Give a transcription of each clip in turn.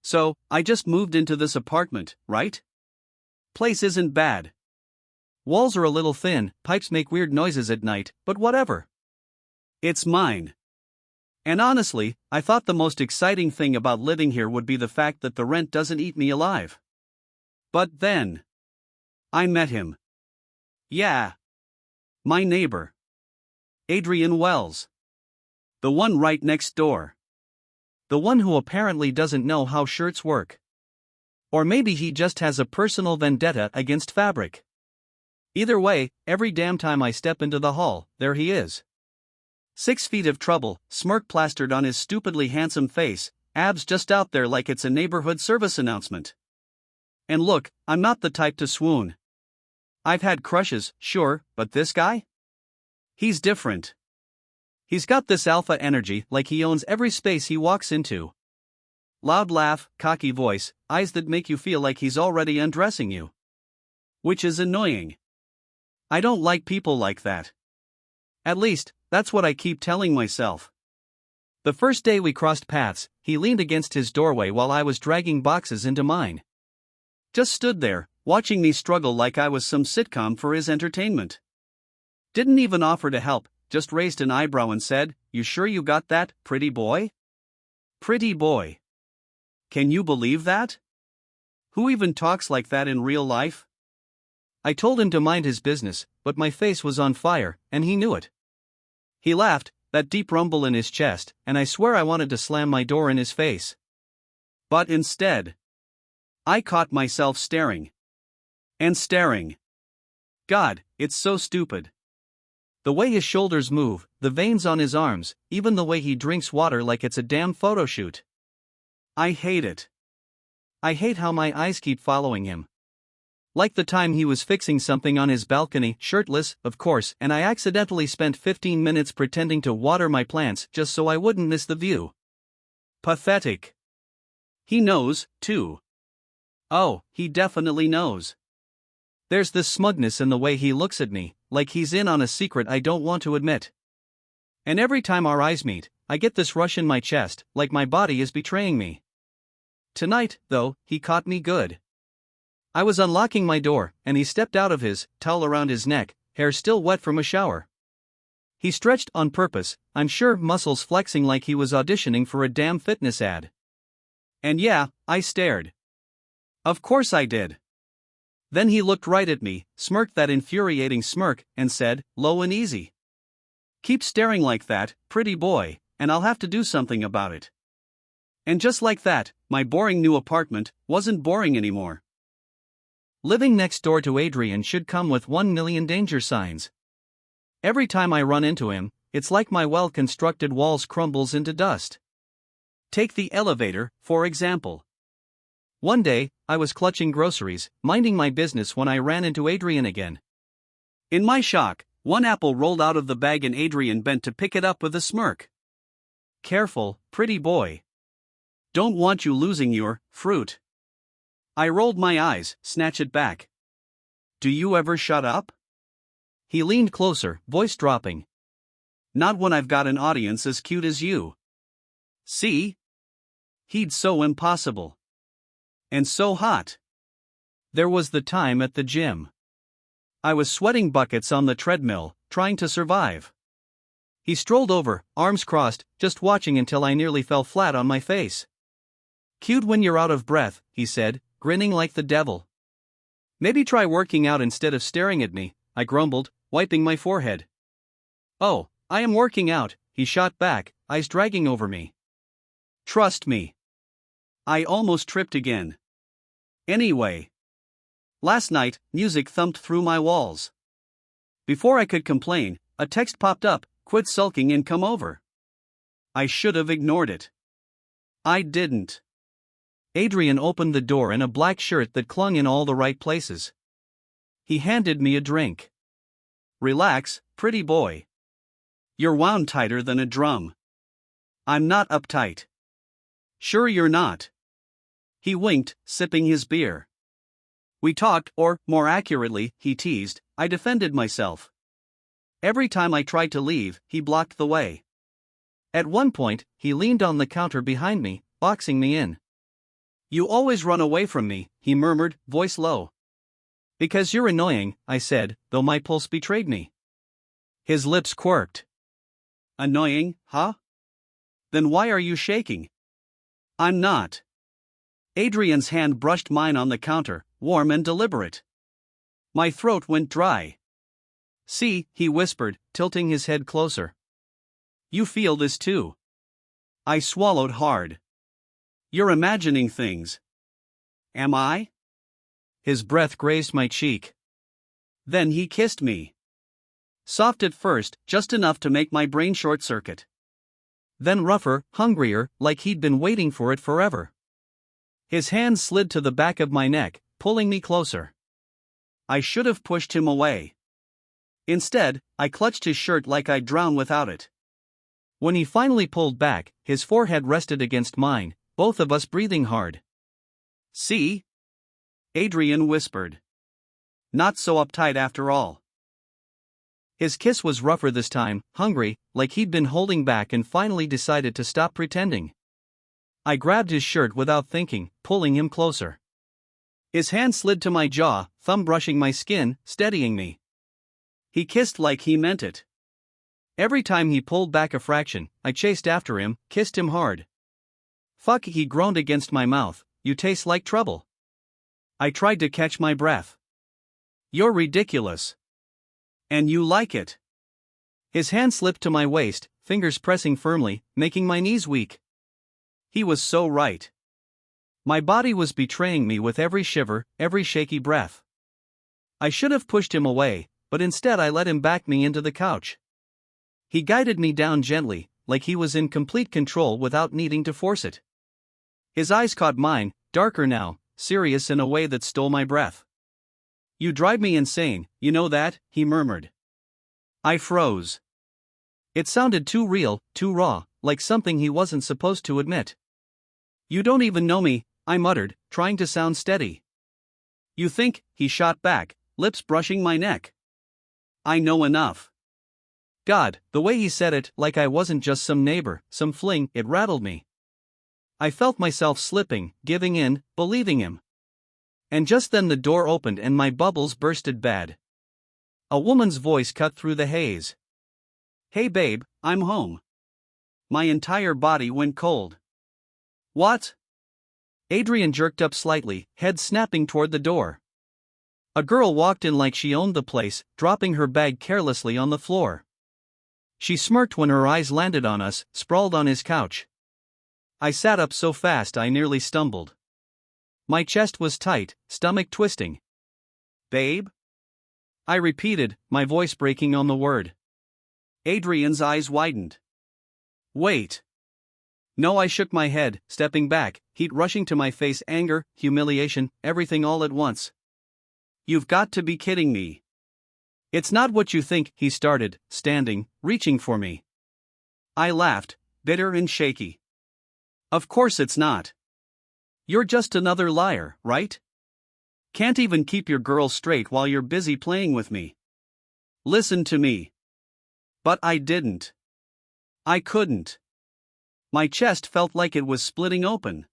So, I just moved into this apartment, right? Place isn't bad. Walls are a little thin, pipes make weird noises at night, but whatever. It's mine. And honestly, I thought the most exciting thing about living here would be the fact that the rent doesn't eat me alive. But then, I met him. Yeah. My neighbor. Adrian Wells. The one right next door. The one who apparently doesn't know how shirts work. Or maybe he just has a personal vendetta against fabric. Either way, every damn time I step into the hall, there he is. 6 feet of trouble, smirk plastered on his stupidly handsome face, abs just out there like it's a neighborhood service announcement. And look, I'm not the type to swoon. I've had crushes, sure, but this guy? He's different. He's got this alpha energy like he owns every space he walks into. Loud laugh, cocky voice, eyes that make you feel like he's already undressing you. Which is annoying. I don't like people like that. At least, that's what I keep telling myself. The first day we crossed paths, he leaned against his doorway while I was dragging boxes into mine. Just stood there, watching me struggle like I was some sitcom for his entertainment. Didn't even offer to help, just raised an eyebrow and said, "You sure you got that, pretty boy?" Pretty boy. Can you believe that? Who even talks like that in real life? I told him to mind his business, but my face was on fire, and he knew it. He laughed, that deep rumble in his chest, and I swear I wanted to slam my door in his face. But instead, I caught myself staring. And staring. God, it's so stupid. The way his shoulders move, the veins on his arms, even the way he drinks water like it's a damn photo shoot. I hate it. I hate how my eyes keep following him. Like the time he was fixing something on his balcony, shirtless, of course, and I accidentally spent 15 minutes pretending to water my plants just so I wouldn't miss the view. Pathetic. He knows, too. Oh, he definitely knows. There's this smugness in the way he looks at me, like he's in on a secret I don't want to admit. And every time our eyes meet, I get this rush in my chest, like my body is betraying me. Tonight, though, he caught me good. I was unlocking my door, and he stepped out of his, towel around his neck, hair still wet from a shower. He stretched on purpose, I'm sure, muscles flexing like he was auditioning for a damn fitness ad. And yeah, I stared. Of course I did. Then he looked right at me, smirked that infuriating smirk, and said, "Low and easy. Keep staring like that, pretty boy, and I'll have to do something about it." And just like that, my boring new apartment wasn't boring anymore. Living next door to Adrian should come with 1 million danger signs. Every time I run into him, it's like my well-constructed walls crumbles into dust. Take the elevator, for example. One day, I was clutching groceries, minding my business when I ran into Adrian again. In my shock, one apple rolled out of the bag and Adrian bent to pick it up with a smirk. "Careful, pretty boy. Don't want you losing your fruit." I rolled my eyes, snatched it back. "Do you ever shut up?" He leaned closer, voice dropping. "Not when I've got an audience as cute as you." See? He'd so impossible. And so hot. There was the time at the gym. I was sweating buckets on the treadmill, trying to survive. He strolled over, arms crossed, just watching until I nearly fell flat on my face. "Cute when you're out of breath," he said, grinning like the devil. "Maybe try working out instead of staring at me," I grumbled, wiping my forehead. "Oh, I am working out," he shot back, eyes dragging over me. Trust me. I almost tripped again. Anyway. Last night, music thumped through my walls. Before I could complain, a text popped up, "Quit sulking and come over." I should have ignored it. I didn't. Adrian opened the door in a black shirt that clung in all the right places. He handed me a drink. "Relax, pretty boy. You're wound tighter than a drum." "I'm not uptight." "Sure you're not." He winked, sipping his beer. We talked, or, more accurately, he teased. I defended myself. Every time I tried to leave, he blocked the way. At one point, he leaned on the counter behind me, boxing me in. You always run away from me, he murmured, voice low. Because you're annoying, I said, though my pulse betrayed me. His lips quirked. Annoying, huh? Then why are you shaking? I'm not. Adrian's hand brushed mine on the counter, warm and deliberate. My throat went dry. See, he whispered, tilting his head closer. You feel this too. I swallowed hard. You're imagining things. Am I? His breath grazed my cheek. Then he kissed me. Soft at first, just enough to make my brain short-circuit. Then rougher, hungrier, like he'd been waiting for it forever. His hands slid to the back of my neck, pulling me closer. I should have pushed him away. Instead, I clutched his shirt like I'd drown without it. When he finally pulled back, his forehead rested against mine, both of us breathing hard. See? Adrian whispered. Not so uptight after all. His kiss was rougher this time, hungry, like he'd been holding back and finally decided to stop pretending. I grabbed his shirt without thinking, pulling him closer. His hand slid to my jaw, thumb brushing my skin, steadying me. He kissed like he meant it. Every time he pulled back a fraction, I chased after him, kissed him hard. Fuck, he groaned against my mouth, you taste like trouble. I tried to catch my breath. You're ridiculous. And you like it. His hand slipped to my waist, fingers pressing firmly, making my knees weak. He was so right. My body was betraying me with every shiver, every shaky breath. I should have pushed him away, but instead I let him back me into the couch. He guided me down gently, like he was in complete control without needing to force it. His eyes caught mine, darker now, serious in a way that stole my breath. You drive me insane, you know that, he murmured. I froze. It sounded too real, too raw, like something he wasn't supposed to admit. You don't even know me, I muttered, trying to sound steady. You think, he shot back, lips brushing my neck. I know enough. God, the way he said it, like I wasn't just some neighbor, some fling, it rattled me. I felt myself slipping, giving in, believing him. And just then the door opened and my bubbles bursted bad. A woman's voice cut through the haze. Hey babe, I'm home. My entire body went cold. What? Adrian jerked up slightly, head snapping toward the door. A girl walked in like she owned the place, dropping her bag carelessly on the floor. She smirked when her eyes landed on us, sprawled on his couch. I sat up so fast I nearly stumbled. My chest was tight, stomach twisting. Babe? I repeated, my voice breaking on the word. Adrian's eyes widened. Wait. No, I shook my head, stepping back, heat rushing to my face, anger, humiliation, everything all at once. You've got to be kidding me. It's not what you think, he started, standing, reaching for me. I laughed, bitter and shaky. Of course it's not. You're just another liar, right? Can't even keep your girl straight while you're busy playing with me. Listen to me. But I didn't. I couldn't. My chest felt like it was splitting open.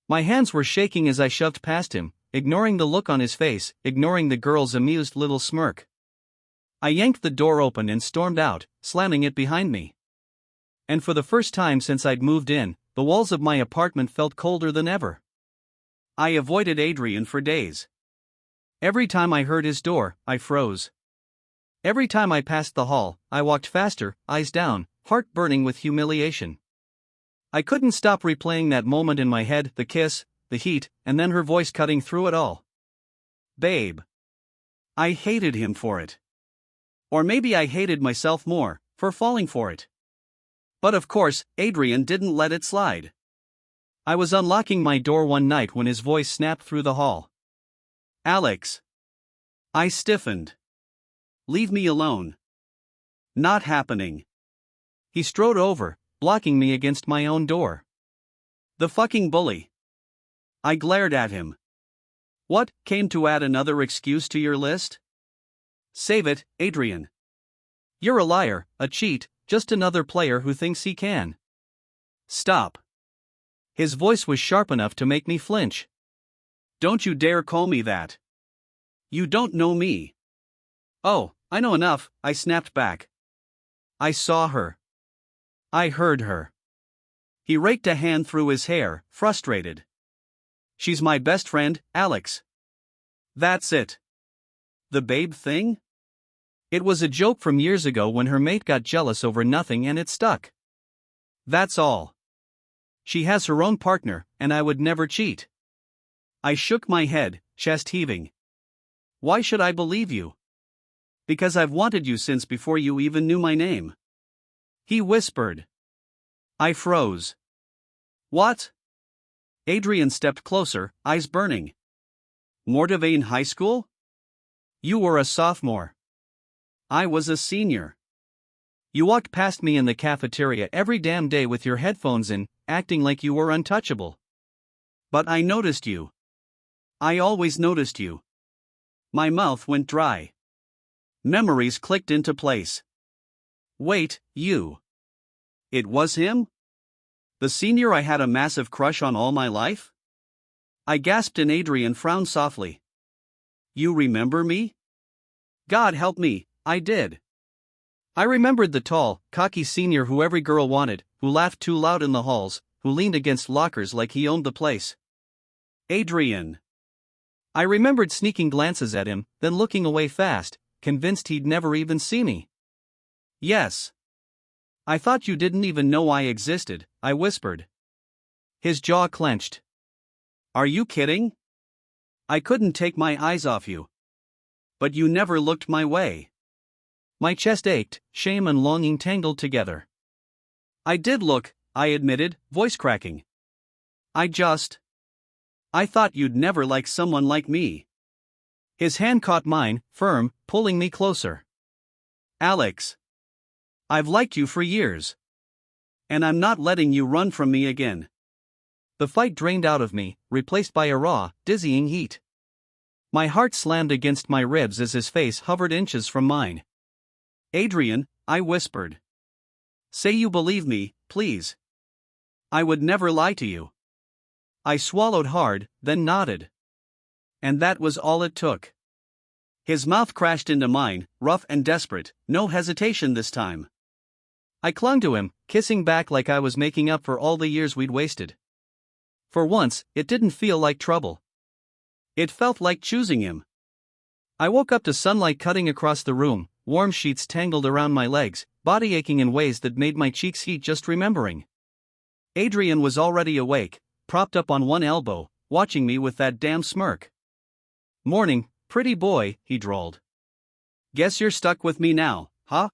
My hands were shaking as I shoved past him, ignoring the look on his face, ignoring the girl's amused little smirk. I yanked the door open and stormed out, slamming it behind me. And for the first time since I'd moved in, the walls of my apartment felt colder than ever. I avoided Adrian for days. Every time I heard his door, I froze. Every time I passed the hall, I walked faster, eyes down, heart burning with humiliation. I couldn't stop replaying that moment in my head, the kiss, the heat, and then her voice cutting through it all. Babe. I hated him for it. Or maybe I hated myself more, for falling for it. But of course, Adrian didn't let it slide. I was unlocking my door one night when his voice snapped through the hall. Alex. I stiffened. Leave me alone. Not happening. He strode over, blocking me against my own door. The fucking bully. I glared at him. What, came to add another excuse to your list? Save it, Adrian. You're a liar, a cheat, just another player who thinks he can. Stop. His voice was sharp enough to make me flinch. Don't you dare call me that. You don't know me. Oh, I know enough, I snapped back. I saw her. I heard her. He raked a hand through his hair, frustrated. She's my best friend, Alex. That's it. The babe thing? It was a joke from years ago when her mate got jealous over nothing and it stuck. That's all. She has her own partner, and I would never cheat. I shook my head, chest heaving. Why should I believe you? Because I've wanted you since before you even knew my name. He whispered. I froze. What? Adrian stepped closer, eyes burning. Mortivane High School? You were a sophomore. I was a senior. You walked past me in the cafeteria every damn day with your headphones in, acting like you were untouchable. But I noticed you. I always noticed you. My mouth went dry. Memories clicked into place. Wait, you. It was him? The senior I had a massive crush on all my life? I gasped and Adrian frowned softly. You remember me? God help me, I did. I remembered the tall, cocky senior who every girl wanted, who laughed too loud in the halls, who leaned against lockers like he owned the place. Adrian. I remembered sneaking glances at him, then looking away fast, convinced he'd never even see me. Yes. I thought you didn't even know I existed, I whispered. His jaw clenched. Are you kidding? I couldn't take my eyes off you. But you never looked my way. My chest ached, shame and longing tangled together. I did look, I admitted, voice cracking. I thought you'd never like someone like me. His hand caught mine, firm, pulling me closer. Alex. I've liked you for years. And I'm not letting you run from me again. The fight drained out of me, replaced by a raw, dizzying heat. My heart slammed against my ribs as his face hovered inches from mine. Adrian, I whispered. Say you believe me, please. I would never lie to you. I swallowed hard, then nodded. And that was all it took. His mouth crashed into mine, rough and desperate, no hesitation this time. I clung to him, kissing back like I was making up for all the years we'd wasted. For once, it didn't feel like trouble. It felt like choosing him. I woke up to sunlight cutting across the room, warm sheets tangled around my legs, body aching in ways that made my cheeks heat just remembering. Adrian was already awake, propped up on one elbow, watching me with that damn smirk. Morning, pretty boy, he drawled. Guess you're stuck with me now, huh?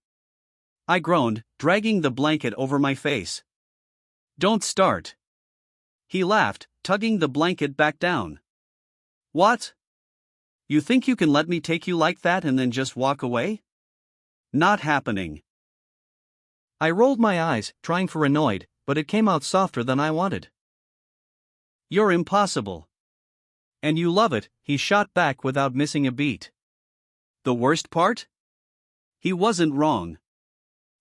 I groaned, dragging the blanket over my face. Don't start. He laughed, tugging the blanket back down. What? You think you can let me take you like that and then just walk away? Not happening. I rolled my eyes, trying for annoyed, but it came out softer than I wanted. You're impossible. And you love it, he shot back without missing a beat. The worst part? He wasn't wrong.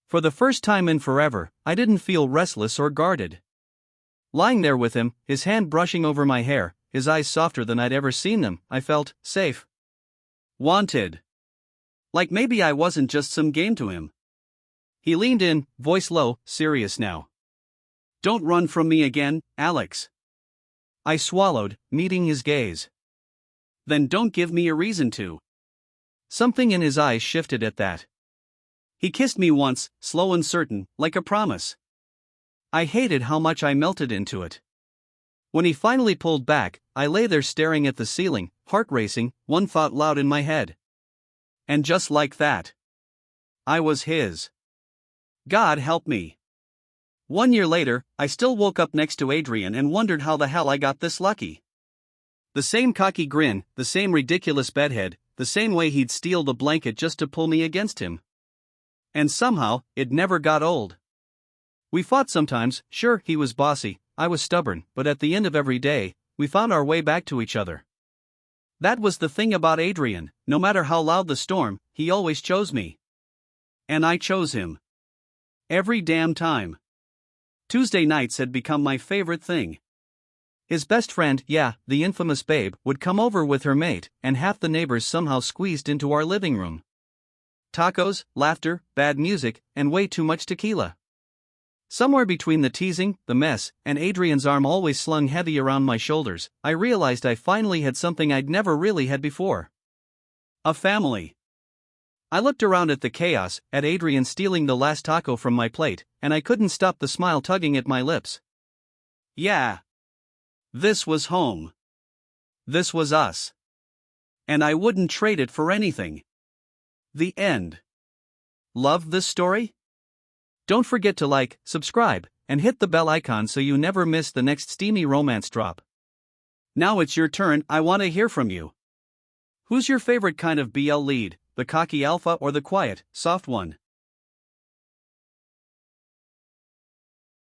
For the first time in forever, I didn't feel restless or guarded. Lying there with him, his hand brushing over my hair, his eyes softer than I'd ever seen them, I felt safe. Wanted. Like maybe I wasn't just some game to him. He leaned in, voice low, serious now. Don't run from me again, Alex. I swallowed, meeting his gaze. Then don't give me a reason to. Something in his eyes shifted at that. He kissed me once, slow and certain, like a promise. I hated how much I melted into it. When he finally pulled back, I lay there staring at the ceiling, heart racing, one thought loud in my head. And just like that, I was his. God help me. 1 year later, I still woke up next to Adrian and wondered how the hell I got this lucky. The same cocky grin, the same ridiculous bedhead, the same way he'd steal the blanket just to pull me against him. And somehow, it never got old. We fought sometimes, sure, he was bossy, I was stubborn, but at the end of every day, we found our way back to each other. That was the thing about Adrian, no matter how loud the storm, he always chose me. And I chose him. Every damn time. Tuesday nights had become my favorite thing. His best friend, yeah, the infamous babe, would come over with her mate, and half the neighbors somehow squeezed into our living room. Tacos, laughter, bad music, and way too much tequila. Somewhere between the teasing, the mess, and Adrian's arm always slung heavy around my shoulders, I realized I finally had something I'd never really had before. A family. I looked around at the chaos, at Adrian stealing the last taco from my plate, and I couldn't stop the smile tugging at my lips. Yeah. This was home. This was us. And I wouldn't trade it for anything. The end. Love this story? Don't forget to like, subscribe, and hit the bell icon so you never miss the next steamy romance drop. Now it's your turn, I want to hear from you. Who's your favorite kind of BL lead, the cocky alpha or the quiet, soft one?